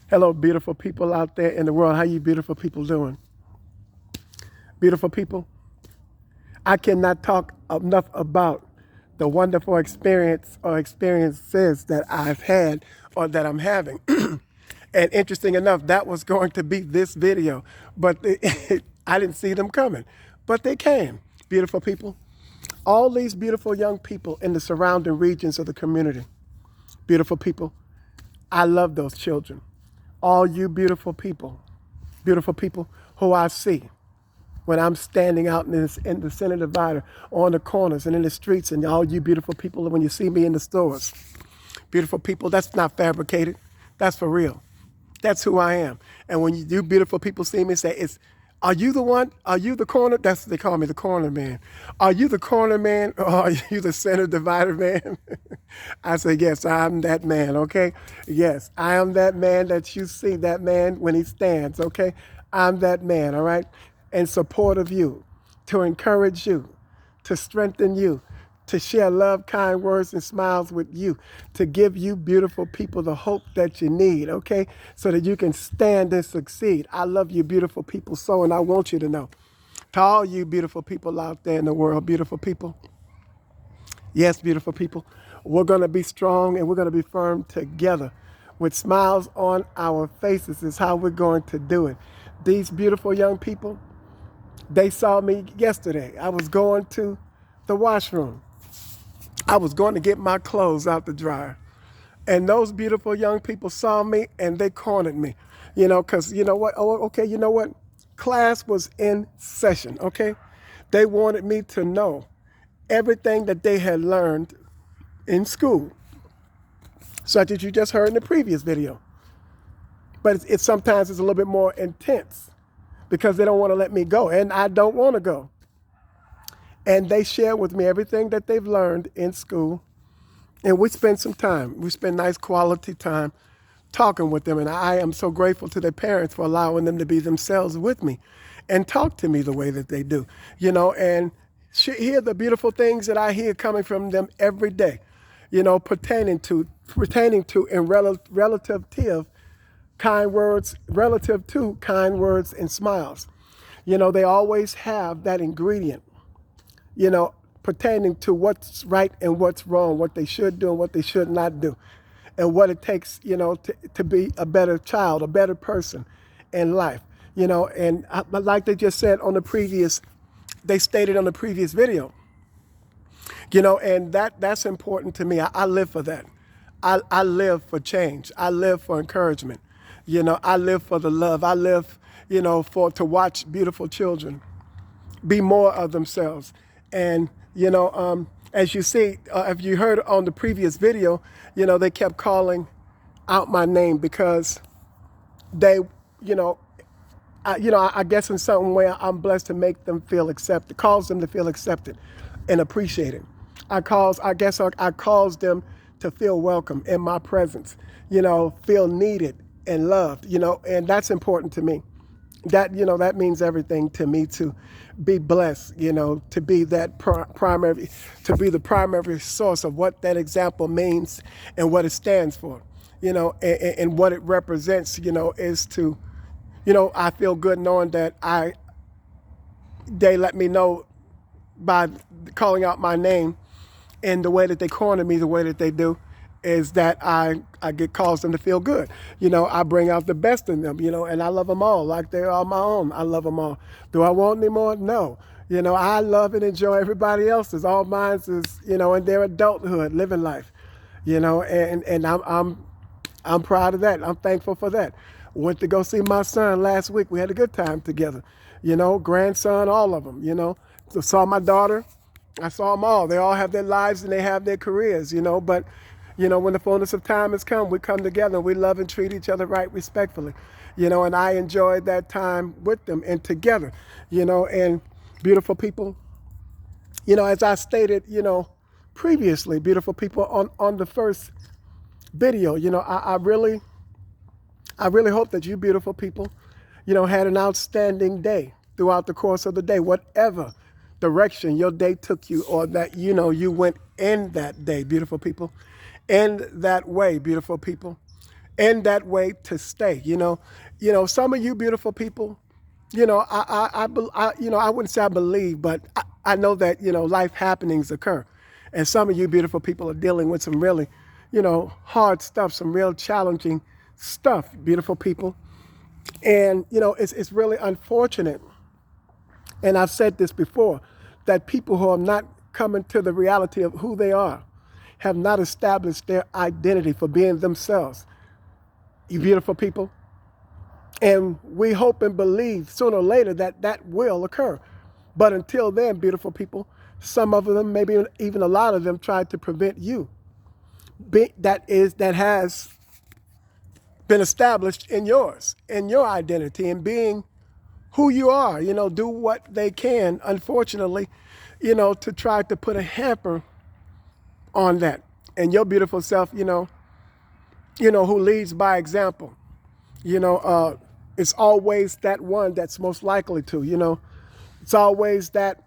Hello, beautiful people out there in the world. How you beautiful people doing? Beautiful people, I cannot talk enough about the wonderful experience or experiences that I've had or that I'm having. And interesting enough, that was going to be this video, but I didn't see them coming, but they came. Beautiful people, all these beautiful young people in the surrounding regions of the community. Beautiful people, I love those children. All you beautiful people who I see when I'm standing out in the center divider, on the corners and in the streets, and all you beautiful people when you see me in the stores. Beautiful people, that's not fabricated. That's for real. That's who I am. And when you beautiful people see me, say, are you the one? Are you the corner? That's what they call me, the corner man. Are you the corner man or are you the center divider man? I say, yes, I'm that man, okay? Yes, I am that man that you see, that man when he stands, okay? I'm that man, all right? In support of you, to encourage you, to strengthen you, to share love, kind words, and smiles with you, to give you beautiful people the hope that you need, okay? So that you can stand and succeed. I love you beautiful people so, and I want you to know. To all you beautiful people out there in the world, beautiful people, yes, beautiful people, we're going to be strong and we're going to be firm together. With smiles on our faces is how we're going to do it. These beautiful young people, they saw me yesterday. I was going to the washroom. I was going to get my clothes out the dryer. And those beautiful young people saw me and they cornered me. Because you know what? Oh, okay, you know what? Class was in session, okay? They wanted me to know everything that they had learned in school, such as you just heard in the previous video. But it's sometimes it's a little bit more intense because they don't want to let me go, and I don't want to go. And they share with me everything that they've learned in school. And we spend some time. We spend nice quality time talking with them. And I am so grateful to their parents for allowing them to be themselves with me and talk to me the way that they do, and hear the beautiful things that I hear coming from them every day, pertaining to and relative to kind words and smiles. They always have that ingredient, pertaining to what's right and what's wrong, what they should do and what they should not do, and what it takes, to be a better child, a better person in life. And like they just said they stated on the previous video, and that's important to me. I live for that. I live for change. I live for encouragement. I live for the love. I live, to watch beautiful children be more of themselves. And, as you see, if you heard on the previous video, they kept calling out my name because they, I guess in some way I'm blessed to make them feel accepted, cause them to feel accepted and appreciated. I guess I cause them to feel welcome in my presence, feel needed and loved, and that's important to me. That means everything to me, to be blessed, to be that the primary source of what that example means and what it stands for, and what it represents, is to, I feel good knowing that they let me know by calling out my name and the way that they corner me the way that they do is that I cause them to feel good. I bring out the best in them, and I love them all like they're all my own. I love them all. Do I want any more? No. I love and enjoy everybody else's. All mine is, in their adulthood, living life, and I'm proud of that. I'm thankful for that. Went to go see my son last week. We had a good time together, grandson, all of them, So saw my daughter. I saw them all. They all have their lives and they have their careers, but, when the fullness of time has come, we come together and we love and treat each other right, respectfully, and I enjoyed that time with them and together, and beautiful people, as I stated, previously, beautiful people on the first video, I really hope that you beautiful people, had an outstanding day throughout the course of the day, whatever direction your day took you or that, you went in that day, beautiful people, in that way, beautiful people. and that way to stay. Some of you beautiful people, I wouldn't say I believe, but I know that life happenings occur, and some of you beautiful people are dealing with some really, hard stuff, some real challenging stuff, beautiful people, and it's really unfortunate. And I've said this before, that people who are not coming to the reality of who they are have not established their identity for being themselves. You beautiful people. And we hope and believe sooner or later that that will occur. But until then, beautiful people, some of them, maybe even a lot of them, try to prevent you. That has been established in yours, in your identity, and being who you are. Do what they can, unfortunately, to try to put a hamper on that. And your beautiful self, who leads by example. It's always that one that's most likely to. It's always that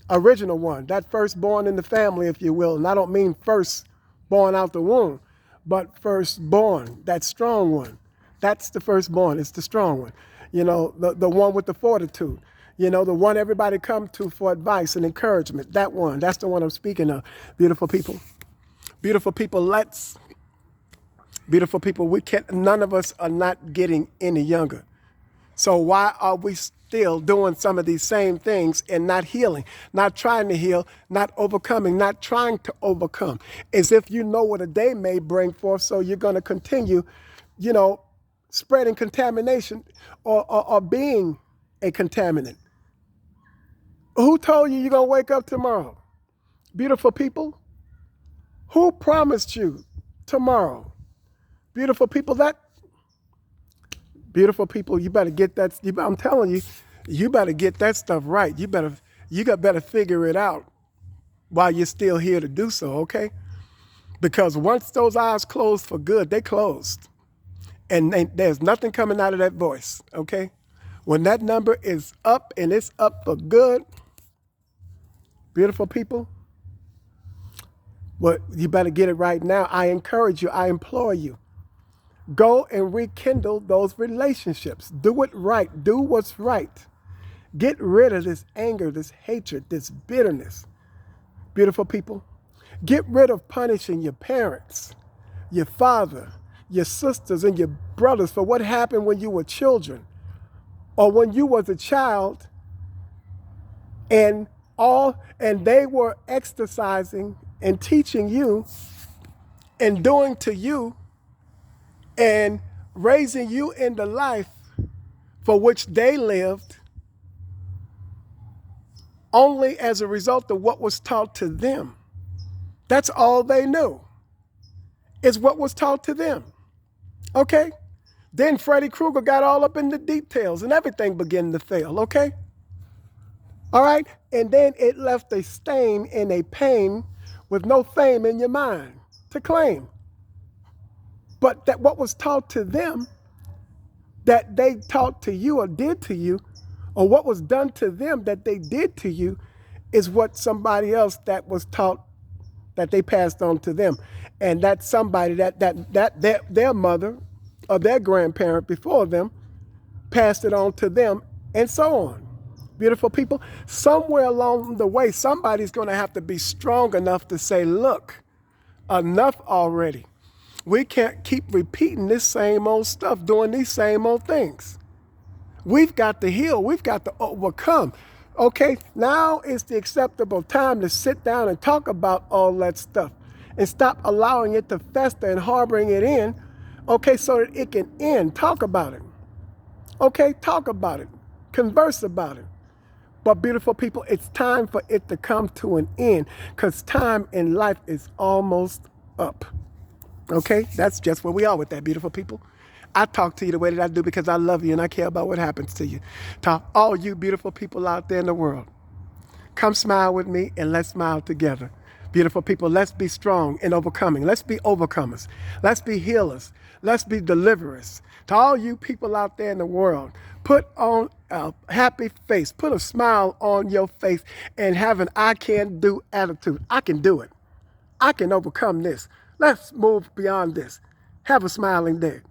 original one, that firstborn in the family, if you will. And I don't mean first born out the womb, but firstborn, that strong one. That's the firstborn. It's the strong one. The one with the fortitude. The one everybody come to for advice and encouragement. That one. That's the one I'm speaking of. Beautiful people. Beautiful people, beautiful people, none of us are not getting any younger. So why are we still doing some of these same things and not healing, not trying to heal, not overcoming, not trying to overcome? As if you know what a day may bring forth, so you're going to continue, spreading contamination or being a contaminant. Who told you you're going to wake up tomorrow? Beautiful people, who promised you tomorrow? Beautiful people, you better get that. I'm telling you, you better get that stuff right. You better figure it out while you're still here to do so, okay? Because once those eyes close for good, they closed. And there's nothing coming out of that voice, okay? When that number is up and it's up for good, beautiful people, well, you better get it right now. I encourage you, I implore you. Go and rekindle those relationships. Do it right. Do what's right. Get rid of this anger, this hatred, this bitterness. Beautiful people, get rid of punishing your parents, your father, your sisters, and your brothers for what happened when you were children or when you was a child and they were exercising and teaching you and doing to you and raising you in the life for which they lived only as a result of what was taught to them. That's all they knew, is what was taught to them. Okay? Then Freddy Krueger got all up in the details and everything began to fail. Okay? All right? And then it left a stain and a pain with no fame in your mind to claim. But that what was taught to them, that they taught to you or did to you, or what was done to them that they did to you, is what somebody else that was taught, that they passed on to them. And that somebody that their mother or their grandparent before them passed it on to them, and so on. Beautiful people, somewhere along the way, somebody's going to have to be strong enough to say, look, enough already. We can't keep repeating this same old stuff, doing these same old things. We've got to heal. We've got to overcome. Okay, now is the acceptable time to sit down and talk about all that stuff and stop allowing it to fester and harboring it in, okay, so that it can end. Talk about it. Okay, talk about it. Converse about it. But beautiful people, it's time for it to come to an end, because time in life is almost up. Okay, that's just where we are with that, beautiful people. I talk to you the way that I do because I love you and I care about what happens to you. To all you beautiful people out there in the world, come smile with me and let's smile together. Beautiful people, let's be strong in overcoming. Let's be overcomers. Let's be healers. Let's be deliverers. To all you people out there in the world, put on a happy face. Put a smile on your face and have an I can do attitude. I can do it. I can overcome this. Let's move beyond this. Have a smiling day.